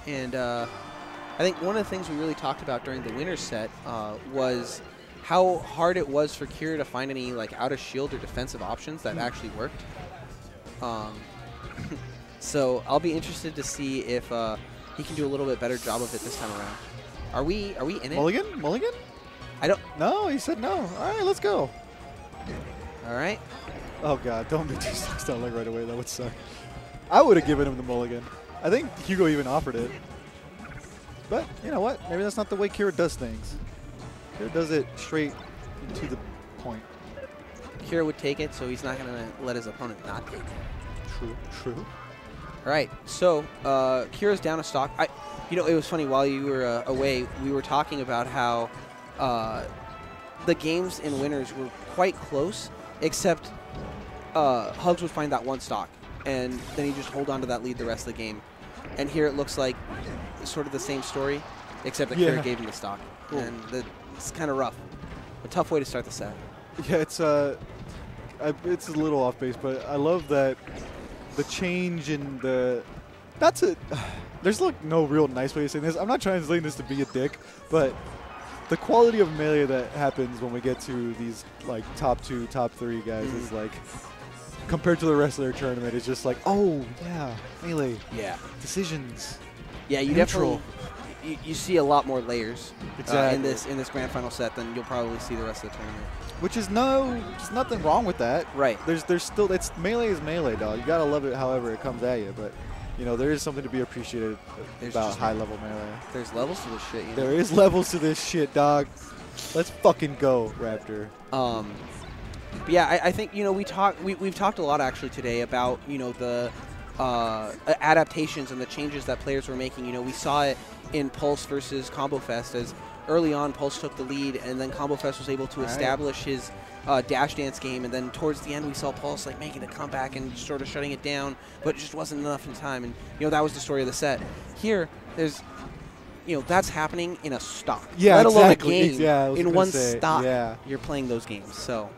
And I think one of the things we really talked about during the winner's set was how hard it was for Kira to find any like out of shield or defensive options that actually worked. So I'll be interested to see if he can do a little bit better job of it this time around. Are we in it? Mulligan? Mulligan? I don't. No, he said no. All right, let's go. All right. Oh God, don't be 2 stocks down like right away. That would suck. I would have given him the mulligan. I think Hugo even offered it. But you know what? Maybe that's not the way Kira does things. Kira does it straight to the point. Kira would take it, so he's not going to let his opponent not take it. True, true. All right, so Kira's down a stock. You know, it was funny, while you were away, we were talking about how the games in winners were quite close, except HugS would find that one stock, and then he'd just hold on to that lead the rest of the game. And here it looks like sort of the same story, except that Kira gave him the stock. Cool. And it's kind of rough. A tough way to start the set. Yeah, it's a little off base, but I love that the change in the... There's like no real nice way to say this. I'm not translating this to be a dick, but the quality of melee that happens when we get to these like top 2, top 3 guys is like, compared to the rest of their tournament, it's just like, oh yeah, melee. Yeah. Decisions. Yeah, you definitely you see a lot more layers exactly. in this grand final set than you'll probably see the rest of the tournament. Which is there's nothing wrong with that. Right. There's still, melee is melee, dog. You gotta love it however it comes at you, but you know, there is something to be appreciated about high level melee. There's levels to this shit, you know? There is levels to this shit, dog. Let's fucking go, Raptor. But yeah, I think, you know, we've talked a lot actually today about, you know, the adaptations and the changes that players were making. You know, we saw it in Pulse versus Combo Fest, as early on Pulse took the lead, and then Combo Fest was able to establish his dash dance game, and then towards the end we saw Pulse like making a comeback and sort of shutting it down, but it just wasn't enough in time. And you know, that was the story of the set. Here, there's, you know, that's happening in a stock. Yeah, let alone exactly. a game. In one stock, yeah. You're playing those games. So.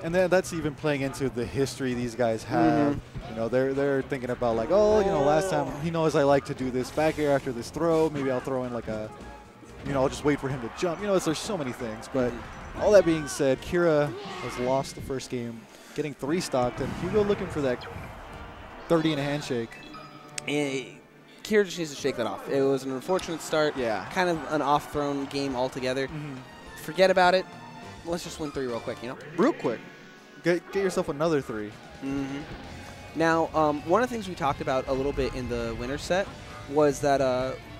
And then that's even playing into the history these guys have. You know, they're thinking about like, oh, you know, last time he knows I like to do this back air after this throw. Maybe I'll throw in like a, you know, I'll just wait for him to jump. You know, there's so many things. But all that being said, Kira has lost the first game, getting 3 stocked, and Hugo looking for that 30 in a handshake. Kira just needs to shake that off. It was an unfortunate start. Yeah. Kind of an off-thrown game altogether. Forget about it. Let's just win 3 real quick, you know? Real quick. Get yourself another 3. Now, one of the things we talked about a little bit in the winner set was that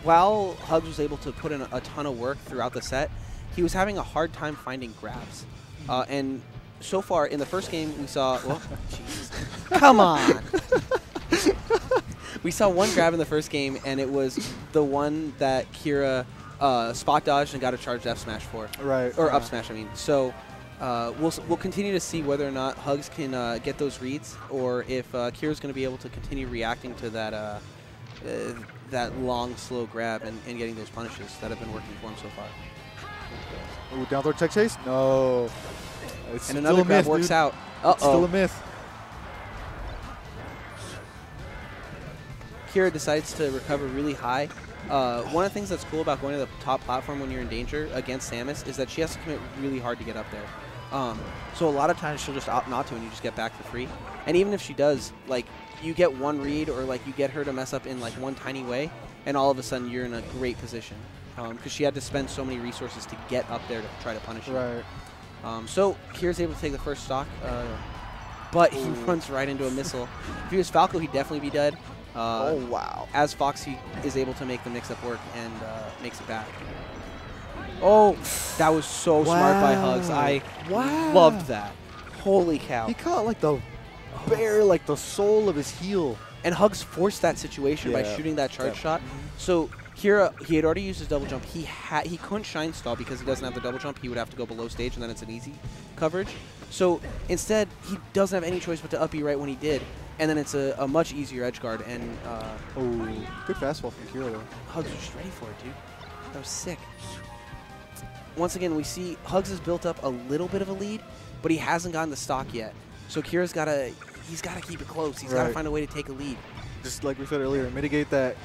while HugS was able to put in a ton of work throughout the set, he was having a hard time finding grabs. And so far, in the first game, we saw... Well, jeez. Come on! We saw one grab in the first game, and it was the one that Kira spot dodged and got a charged F smash for. Right. Or up smash, I mean. So we'll continue to see whether or not HugS can get those reads, or if Kira's going to be able to continue reacting to that that long, slow grab and getting those punishes that have been working for him so far. Ooh, down throw tech chase? No. It's and another grab works out. It's still a myth. Kira decides to recover really high. One of the things that's cool about going to the top platform when you're in danger against Samus is that she has to commit really hard to get up there. So a lot of times she'll just opt not to, and you just get back for free. And even if she does, like, you get one read, or like you get her to mess up in like one tiny way, and all of a sudden you're in a great position. Because she had to spend so many resources to get up there to try to punish you. Right. So Kira's able to take the first stock, but he runs right into a missile. If he was Falco, he'd definitely be dead. Oh, wow. As Foxy is able to make the mix-up work and makes it back. Oh, that was so smart by HugS. I loved that. Holy cow. He caught like the bare, like the sole of his heel. And HugS forced that situation by shooting that charge shot. So Kira, he had already used his double jump. He couldn't shine stall because he doesn't have the double jump. He would have to go below stage, and then it's an easy coverage. So instead, he doesn't have any choice but to up B right when he did. And then it's a much easier edge guard. And good fastball from Kira though. HugS was just ready for it, dude. That was sick. Once again, we see HugS has built up a little bit of a lead, but he hasn't gotten the stock yet. So Kira's he's gotta keep it close. He's gotta find a way to take a lead. Just like we said earlier, mitigate that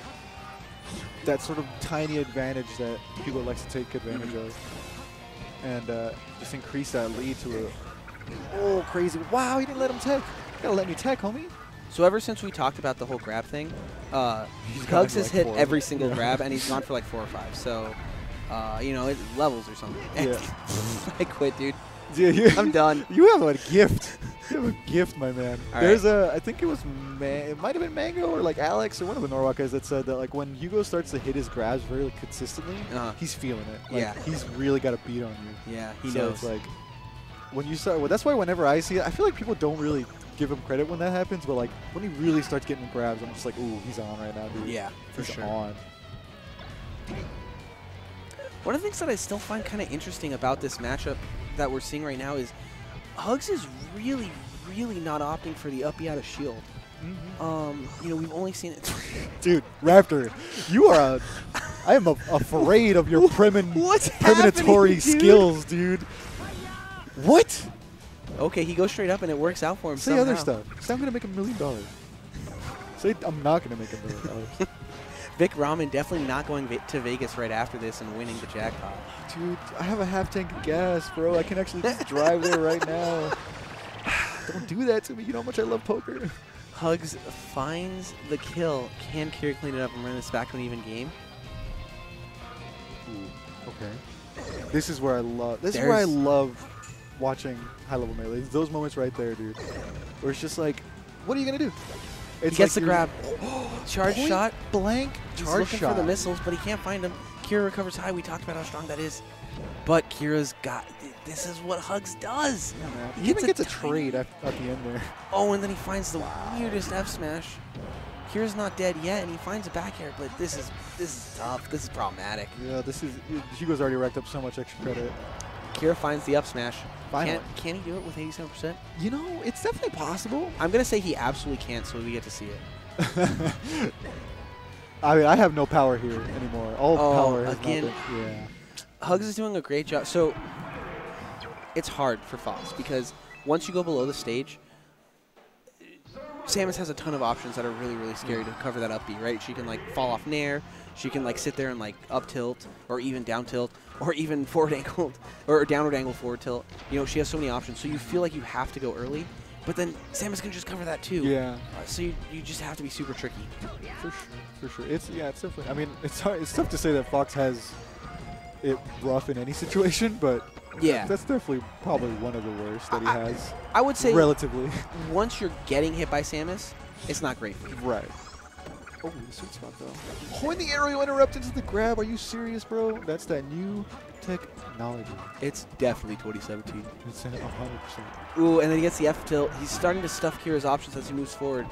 that sort of tiny advantage that people like to take advantage of, and just increase that lead to a crazy. Wow, he didn't let him tech. You gotta let me tech, homie. So ever since we talked about the whole grab thing, HugS has hit every single grab, and he's gone for like 4 or 5. So, you know, it's levels or something. Yeah. I quit, dude. Yeah, I'm done. You have a gift. You have a gift, my man. All There's right. I think it was, it might have been Mango or like Alex or one of the Norwalk guys that said that like when HugS starts to hit his grabs very like, consistently, he's feeling it. Like, Yeah. He's really got a beat on you. Yeah, he So knows. it's like, when you start, well, that's why whenever I see it, I feel like people don't really give him credit when that happens, but like when he really starts getting grabs, I'm just like, ooh, he's on right now, dude. Yeah, for he's sure. on. One of the things that I still find kind of interesting about this matchup that we're seeing right now is HugS is really, really not opting for the up B out of shield. You know, we've only seen it. Dude, Raptor, you are I am afraid of your premonitory skills, dude. What? Okay, he goes straight up and it works out for him Say somehow. other stuff. Say I'm going to make $1 million. Say I'm not going to make $1 million. Vic Rahman definitely not going to Vegas right after this and winning the jackpot. Dude, I have a half tank of gas, bro. I can actually just drive there right now. Don't do that to me. You know how much I love poker. HugS finds the kill. Can Kira clean it up and run this back to an even game? Ooh, okay. This is where I love. This is where I love watching high level melee. Those moments right there, dude. Where it's just like, what are you gonna do? He gets the grab. Charge point shot. Blank. He's Charge looking shot. for the missiles, but he can't find them. Kira recovers high. We talked about how strong that is. But Kira's got. This is what HugS does. Yeah, man. He He even gets gets a trade at the end there. Oh, and then he finds the weirdest F smash. Kira's not dead yet, and he finds a back air, but this is tough. This is problematic. Yeah, this is. HugS already racked up so much extra credit. Kira finds the up smash. Finally. Can he do it with 87%? You know, it's definitely possible. I'm going to say he absolutely can't, so we get to see it. I mean, I have no power here anymore. All power has again. not been, yeah. HugS is doing a great job. So it's hard for Fox because once you go below the stage, Samus has a ton of options that are really, really scary to cover that up B, right? She can, like, fall off Nair. She can, like, sit there and, like, up tilt or even down tilt or even forward angled or downward angled forward tilt. You know, she has so many options. So you feel like you have to go early. But then Samus can just cover that, too. Yeah. So you just have to be super tricky. For sure. It's definitely. I mean, it's hard. It's tough to say that Fox has it rough in any situation, but yeah, that's definitely probably one of the worst that he has. I would say relatively. Once you're getting hit by Samus, it's not great for you. Right. Oh, the sweet spot though. Oh, and the aerial interrupt into the grab. Are you serious, bro? That's that new technology. It's definitely 2017. It's 100%. Ooh, and then he gets the F tilt. He's starting to stuff Kira's options as he moves forward.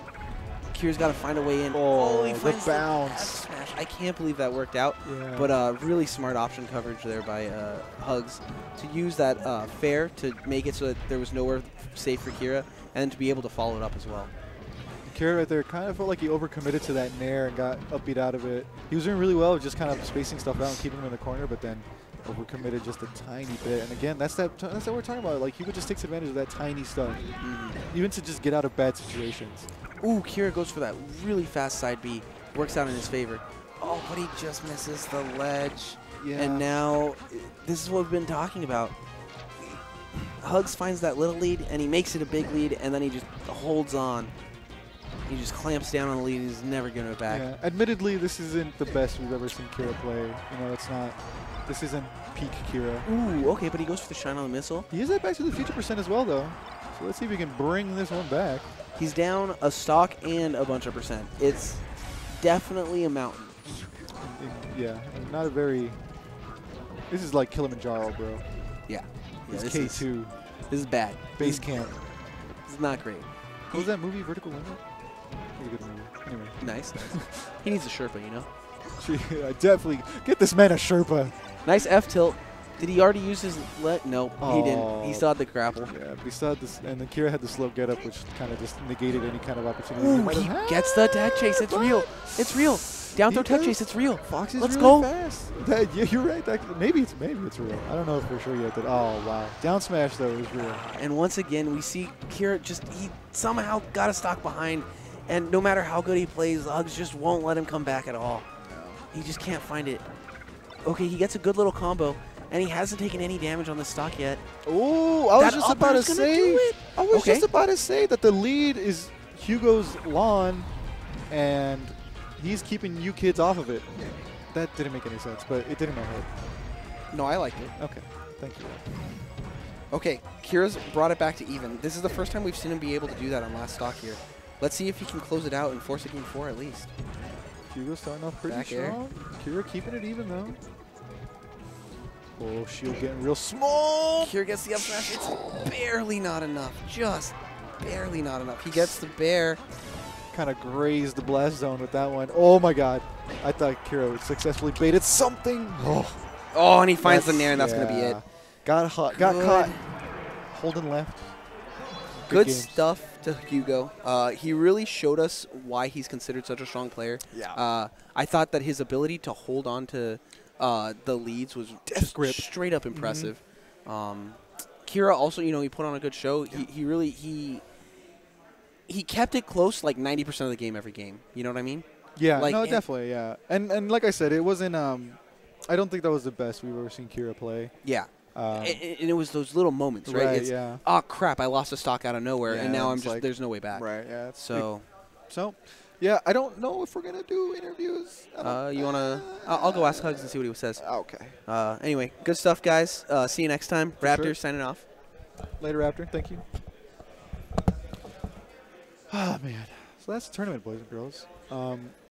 Kira's got to find a way in. Oh, he finds the bounce. The smash. I can't believe that worked out. Yeah. But really smart option coverage there by HugS to use that fair to make it so that there was nowhere safe for Kira, and then to be able to follow it up as well. Kira right there kind of felt like he overcommitted to that Nair and got upbeat out of it. He was doing really well, just kind of spacing stuff out and keeping him in the corner, but then overcommitted just a tiny bit. And again, that's what we're talking about. Like, he would just takes advantage of that tiny stuff, even to just get out of bad situations. Ooh, Kira goes for that really fast side B. Works out in his favor. Oh, but he just misses the ledge. Yeah. And now, this is what we've been talking about. HugS finds that little lead, and he makes it a big lead, and then he just holds on. He just clamps down on the lead. He's never going to back. Yeah. Admittedly, this isn't the best we've ever seen Kira play. You know, it's not. This isn't peak Kira. Ooh, okay, but he goes for the shine on the missile. He is that Back to the Future % as well, though. So let's see if we can bring this one back. He's down a stock and a bunch of %. It's definitely a mountain. Yeah, not a very. This is like Kilimanjaro, bro. Yeah. This is K2. This is bad. Base camp. This is not great. What was that movie, Vertical Limit? That was a good movie. Anyway. Nice. He needs a Sherpa, you know? I definitely get this man a Sherpa. Nice F tilt. Did he already use his No, he didn't. He still had the grapple. Yeah, beside this, and then Kira had the slow get up, which kind of just negated any kind of opportunity. Ooh, he gets the tag chase. It's real. It's real. Down throw tag chase. It's real. Fox is Let's really go. fast. Yeah, you're right. Maybe it's real. I don't know for sure yet. Oh wow, down smash though is real. And once again, we see Kira he somehow got a stock behind, and no matter how good he plays, HugS just won't let him come back at all. He just can't find it. Okay, he gets a good little combo, and he hasn't taken any damage on the stock yet. Oh, I was just about to say. I was just about to say that the lead is Hugo's lawn, and he's keeping you kids off of it. That didn't make any sense, but it did in my head. No, I liked it. Okay, thank you. Okay, Kira's brought it back to even. This is the first time we've seen him be able to do that on last stock here. Let's see if he can close it out and force a game 4 at least. Hugo's starting off pretty Back strong. Kira keeping it even though. Oh, shield getting real small. Kira gets the up smash. It's barely not enough. Just barely not enough. He gets the bear. Kind of grazed the blast zone with that one. Oh my god. I thought Kira would successfully baited something. Oh, and he finds the nair, and that's going to be it. Got hot. Got caught. Holding left. Good stuff to Hugo. He really showed us why he's considered such a strong player. Yeah. I thought that his ability to hold on to the leads was just straight up impressive. Kira also, you know, he put on a good show. He really kept it close like 90% of the game every game. You know what I mean? Yeah, like, no, definitely, yeah. And like I said, it wasn't, I don't think that was the best we've ever seen Kira play. Yeah. And it was those little moments, right? Right, it's, yeah. oh, crap, I lost a stock out of nowhere, Yeah, and now I'm it's just, like, there's no way back. Right, yeah. So, yeah, I don't know if we're going to do interviews. you want to, I'll go ask HugS and see what he says. Okay. Anyway, good stuff, guys. See you next time. Raptor sure. signing off. Later, Raptor. Thank you. Oh, man. So that's the tournament, boys and girls.